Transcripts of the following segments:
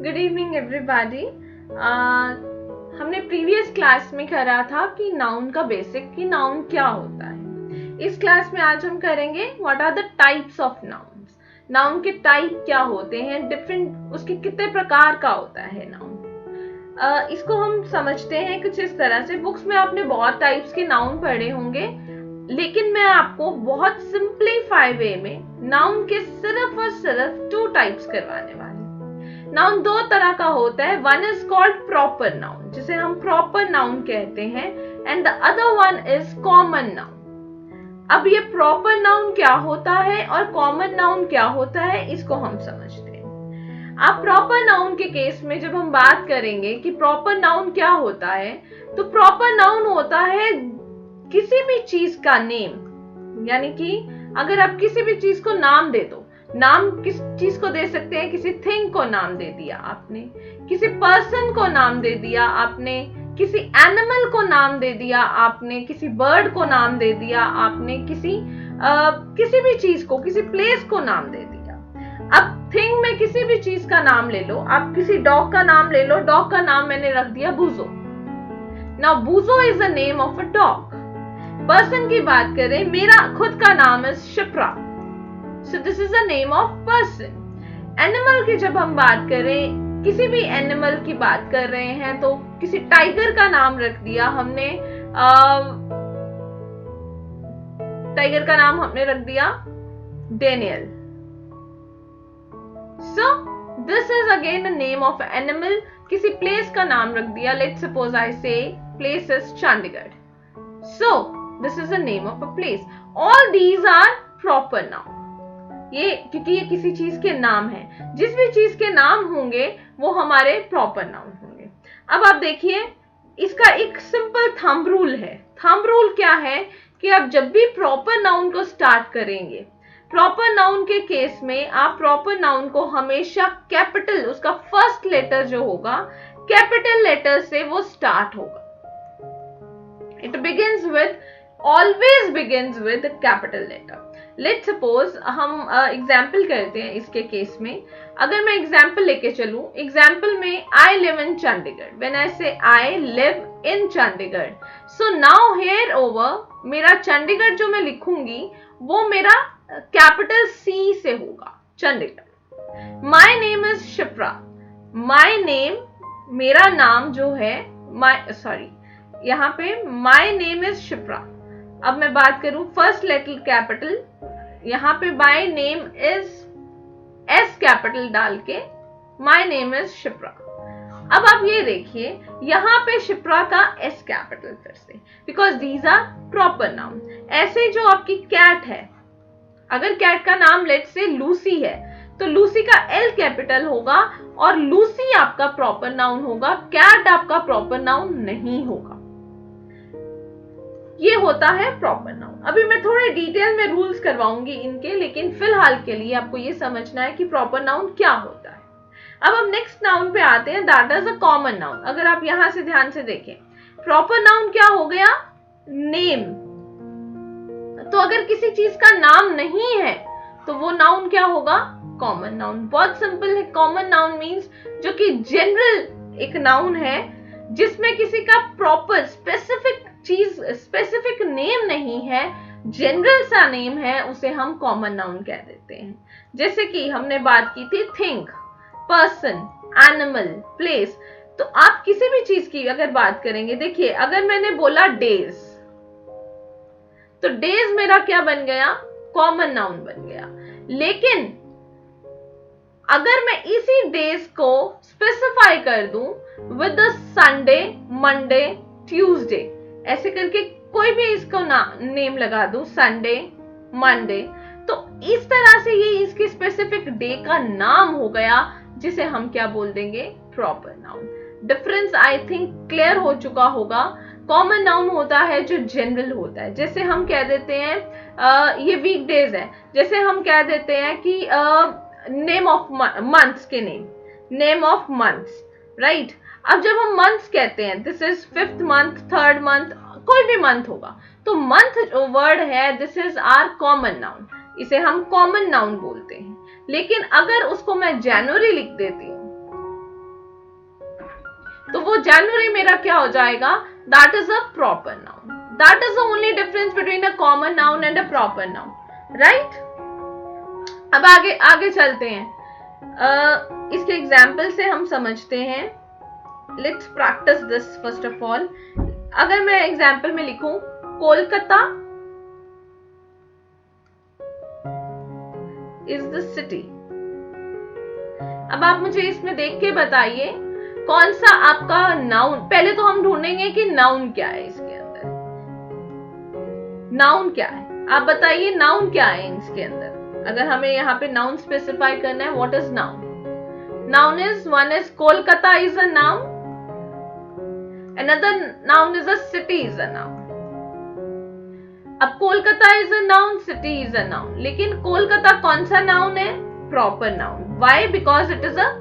Good evening everybody. हमने previous class में करा था कि नाउन का बेसिक, कि नाउन क्या होता है। इस क्लास में आज हम करेंगे what are the types of nouns. Noun के टाइप क्या होते हैं, डिफरेंट उसके कितने प्रकार का होता है नाउन। इसको हम समझते हैं कुछ इस तरह से। बुक्स में आपने बहुत टाइप्स के नाउन पढ़े होंगे, लेकिन मैं आपको बहुत सिंप्लीफाई वे में नाउन के सिर्फ और सिर्फ 2 टाइप्स करवाने वाली। नाउन 2 तरह का होता है। One is called proper noun, जिसे हम प्रॉपर नाउन कहते हैं, and the other one is common noun. अब ये प्रॉपर नाउन क्या होता है और कॉमन नाउन क्या होता है, इसको हम समझते हैं। अब प्रॉपर नाउन के केस में जब हम बात करेंगे कि प्रॉपर नाउन क्या होता है, तो प्रॉपर नाउन होता है किसी भी चीज का नेम। यानी कि अगर आप किसी भी चीज को नाम दे दो, नाम किस चीज को दे सकते हैं, किसी थिंग को नाम दे दिया आपने, किसी पर्सन को नाम दे दिया आपने, किसी एनिमल को नाम दे दिया आपने, किसी बर्ड को नाम दे दिया आपने, किसी भी चीज को, किसी प्लेस को नाम दे दिया। अब थिंग में किसी भी चीज का नाम ले लो, आप किसी डॉग का नाम ले लो, डॉग का नाम मैंने रख दिया Bujo. Now Bujo is the name of a dog. Person की बात करें, मेरा खुद का नाम है Shipra, so this is the name of person. Animal की जब हम बात करें, किसी भी एनिमल की बात कर रहे हैं, तो किसी टाइगर का नाम रख दिया हमने, टाइगर का नाम हमने रख दिया Daniel. So this is again a name of an animal. किसी प्लेस का नाम रख दिया, let's suppose I say place is Chandigarh. So this is the name of a place. All these are proper noun. ये क्योंकि ये किसी चीज के नाम है, जिस भी चीज के नाम होंगे वो हमारे प्रॉपर नाउन होंगे। अब आप देखिए, इसका एक सिंपल थंब रूल है। थंब रूल क्या है कि आप जब भी प्रॉपर नाउन को स्टार्ट करेंगे, प्रॉपर नाउन के केस में आप प्रॉपर नाउन को हमेशा कैपिटल, उसका फर्स्ट लेटर जो होगा कैपिटल लेटर से वो स्टार्ट होगा। It begins with, always begins with capital letter. Let's suppose हम एग्जाम्पल करते हैं इसके केस में। अगर मैं एग्जाम्पल लेके चलूं, एग्जाम्पल में I live in Chandigarh. When I say I live in Chandigarh, so now here over मेरा चंडीगढ़ जो मैं लिखूंगी वो मेरा कैपिटल सी से होगा, Chandigarh. My name is Shipra. My name, मेरा नाम जो है, यहाँ पे माई नेम इज शिप्रा। अब मैं बात करूं फर्स्ट लेटर कैपिटल, यहां पे my name is S capital डाल के माई नेम इज शिप्रा। अब आप ये देखिए, यहां पे शिप्रा का एस कैपिटल फिर से, because these are proper noun. ऐसे जो आपकी कैट है, अगर कैट का नाम लेट से लूसी है, तो लूसी का एल कैपिटल होगा और लूसी आपका प्रॉपर नाउन होगा, कैट आपका प्रॉपर नाउन नहीं होगा। ये होता है प्रॉपर नाउन। अभी मैं थोड़े डिटेल में रूल्स करवाऊंगी इनके, लेकिन फिलहाल के लिए आपको ये समझना है कि प्रॉपर नाउन क्या होता है। अब हम नेक्स्ट नाउन पे आते हैं, that is a common noun. अगर आप यहां से ध्यान से देखें, प्रॉपर नाउन क्या हो गया, नेम। तो अगर किसी चीज का नाम नहीं है तो वो नाउन क्या होगा, कॉमन नाउन। बहुत सिंपल है। कॉमन नाउन मीन्स जो कि जनरल एक नाउन है, जिसमें किसी का प्रॉपर स्पेसिफिक चीज, स्पेसिफिक नेम नहीं है, जनरल सा नेम है, उसे हम कॉमन नाउन कह देते हैं। जैसे कि हमने बात की थी थिंग, पर्सन, एनिमल, प्लेस। तो आप किसी भी चीज की अगर बात करेंगे, देखिए अगर मैंने बोला डेज, तो डेज मेरा क्या बन गया, कॉमन नाउन बन गया। लेकिन अगर मैं इसी डेज को स्पेसिफाई कर दूं विद संडे, मंडे, ट्यूसडे, ऐसे करके कोई भी इसको नेम लगा दूं, संडे, मंडे, तो इस तरह से ये इसके स्पेसिफिक डे का नाम हो गया, जिसे हम क्या बोल देंगे, proper noun. Difference I think clear हो चुका होगा। कॉमन नाउन होता है जो जनरल होता है, जैसे हम कह देते हैं ये वीकडेज है, जैसे हम कह देते हैं कि नेम ऑफ मंथ्स के नेम ऑफ मंथ्स, राइट। अब जब हम मंथ्स कहते हैं, this is 5th month, 3rd month, कोई भी मंथ होगा, तो मंथ जो वर्ड है, this is are common noun, इसे हम कॉमन नाउन बोलते हैं। लेकिन अगर उसको मैं जनवरी लिख देती हूँ, तो वो जनवरी मेरा क्या हो जाएगा, that is a proper noun. That is the only difference between a common noun and a proper noun, right. अब आगे चलते हैं. इसके एग्जाम्पल से हम समझते हैं. Let's practice this first of all. अगर मैं एग्जाम्पल में लिखूं कोलकाता इज द सिटी. अब आप मुझे इसमें देख के बताइए कौन सा आपका नाउन. पहले तो हम ढूंढेंगे कि नाउन क्या है इसके अंदर. नाउन क्या है, आप बताइए नाउन क्या है इसके अंदर. अगर हमें यहाँ पे नाउन स्पेसिफाई करना है, what is noun. Noun is, one is Kolkata is a noun, another noun is a city is a noun. अब Kolkata is a noun, city is a noun, लेकिन कोलकाता कौन सा नाउन है, proper noun. Why, because it is a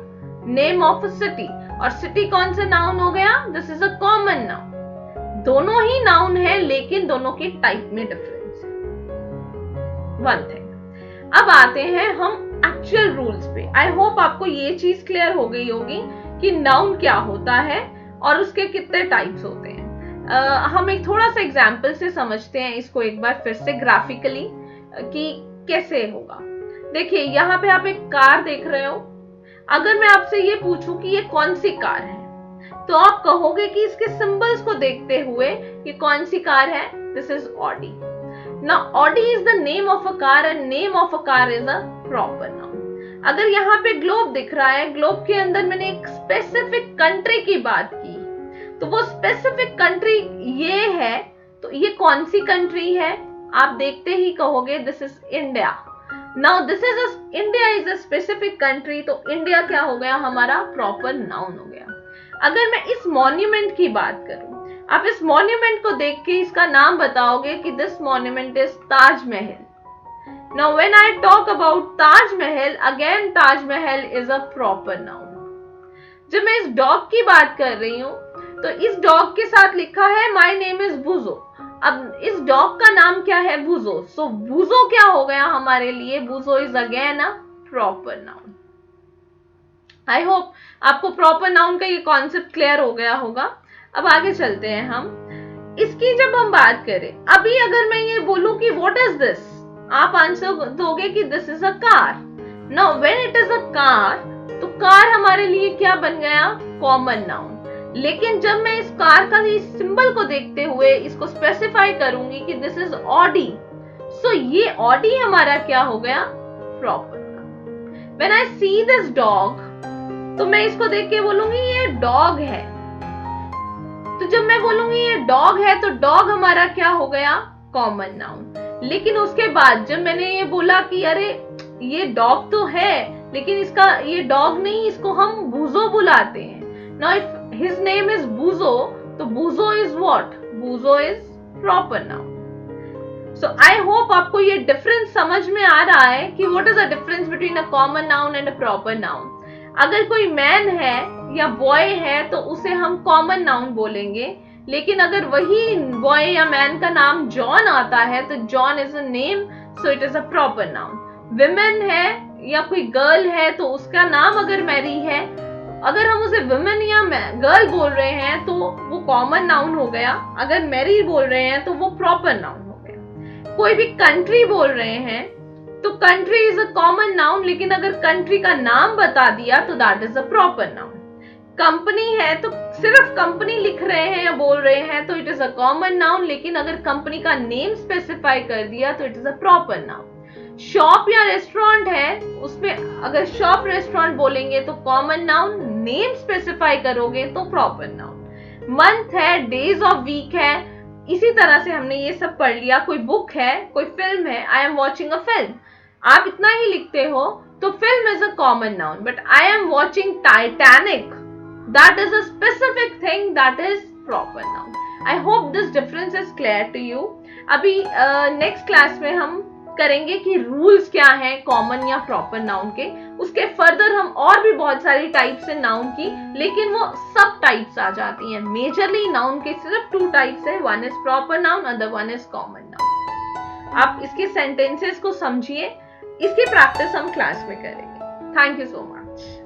name of a city. और city कौन सा noun हो गया, this is a common noun. दोनों ही नाउन है लेकिन दोनों की टाइप में डिफरेंस है. One thing. अब आते हैं हम एक्चुअल रूल्स पे. आई होप आपको ये चीज क्लियर हो गई होगी कि नाउन क्या होता है और उसके कितने टाइप्स होते हैं. हम एक थोड़ा सा एग्जाम्पल से समझते हैं इसको एक बार फिर से ग्राफिकली कि कैसे होगा. देखिए यहाँ पे आप एक कार देख रहे हो. अगर मैं आपसे ये पूछूं कि ये कौन सी कार है, तो आप कहोगे कि इसके सिंबल्स को देखते हुए ये कौन सी कार है, this is Audi. Now Audi is the name of a car and name of a car is a proper noun. अगर यहाँ पे ग्लोब दिख रहा है, ग्लोब के अंदर मैंने एक स्पेसिफिक कंट्री की बात की, तो वो स्पेसिफिक कंट्री ये है, तो ये कौन सी कंट्री है, आप देखते ही कहोगे this is India. Now this is India is a specific country, तो इंडिया क्या हो गया, हमारा प्रॉपर नाउन हो गया. अगर मैं इस मॉन्यूमेंट की बात करूं, आप इस मॉन्यूमेंट को देख के इसका नाम बताओगे कि this monument is Taj Mahal. Now when I talk about Taj Mahal, again Taj Mahal is a proper noun. जब मैं इस डॉग की बात कर रही हूं, तो इस डॉग के साथ लिखा है माय नेम इज बुजो. अब इस डॉग का नाम क्या है, बुजो. सो बुजो क्या हो गया हमारे लिए, Bujo is again a proper noun. I hope आपको प्रॉपर नाउन का ये कॉन्सेप्ट क्लियर हो गया होगा. अब आगे चलते हैं हम. इसकी जब हम बात करें, अभी अगर मैं ये बोलूं कि व्हाट इज दिस, आप आंसर दोगे कि this is a car. Now when it is a car, तो कार हमारे लिए क्या बन गया, कॉमन नाउन. लेकिन जब मैं इस कार का इस सिंबल को देखते हुए इसको स्पेसिफाई करूंगी कि दिस इज ऑडी, सो ये ऑडी हमारा क्या हो गया, proper noun. When I see this dog, तो मैं इसको देख के बोलूंगी ये डॉग है. तो जब मैं बोलूंगी ये डॉग है, तो डॉग हमारा क्या हो गया, कॉमन नाउन. लेकिन उसके बाद जब मैंने ये बोला कि अरे ये डॉग तो है, लेकिन इसका ये डॉग नहीं, इसको हम बूजो बुलाते हैं. Now if his name is Bujo, तो Bujo is what, Bujo is proper noun. So I hope आपको ये डिफरेंस समझ में आ रहा है कि what is the difference between a common noun and a proper noun. अगर कोई मैन है या बॉय है तो उसे हम कॉमन नाउन बोलेंगे, लेकिन अगर वही बॉय या मैन का नाम जॉन आता है तो John is a name, so it is a proper noun. Women है या कोई गर्ल है तो उसका नाम अगर मैरी है, अगर हम उसे विमेन या गर्ल बोल रहे हैं तो वो कॉमन नाउन हो गया. अगर मैरी बोल रहे हैं तो वो प्रॉपर नाउन हो गया. कोई भी कंट्री बोल रहे हैं तो country is a common noun, लेकिन अगर कंट्री का नाम बता दिया तो that is a proper noun. Company है तो सिर्फ कंपनी लिख रहे हैं या बोल रहे हैं तो it is a common noun, लेकिन अगर कंपनी का नेम स्पेसिफाई कर दिया तो it is a proper noun. Shop या रेस्टोरेंट है, उसमें अगर शॉप रेस्टोरेंट बोलेंगे तो कॉमन नाउन, नेम स्पेसिफाई करोगे तो प्रॉपर नाउन. मंथ है, डेज ऑफ वीक है, इसी तरह से हमने ये सब पढ़ लिया. कोई बुक है, कोई फिल्म है, I am watching a film, आप इतना ही लिखते हो तो film is a common noun. But I am watching Titanic, that is a specific thing, that is proper noun. I hope this difference is clear to you. अभी next class में हम करेंगे कि रूल्स क्या हैं कॉमन या proper noun के. उसके फर्दर हम और भी बहुत सारी टाइप्स है नाउन की, लेकिन वो सब टाइप्स आ जाती हैं. मेजरली नाउन के सिर्फ 2 टाइप्स है, one is proper noun, other one is common noun. आप इसके सेंटेंसेस को समझिए, इसकी प्रैक्टिस हम क्लास में करेंगे. Thank you so much.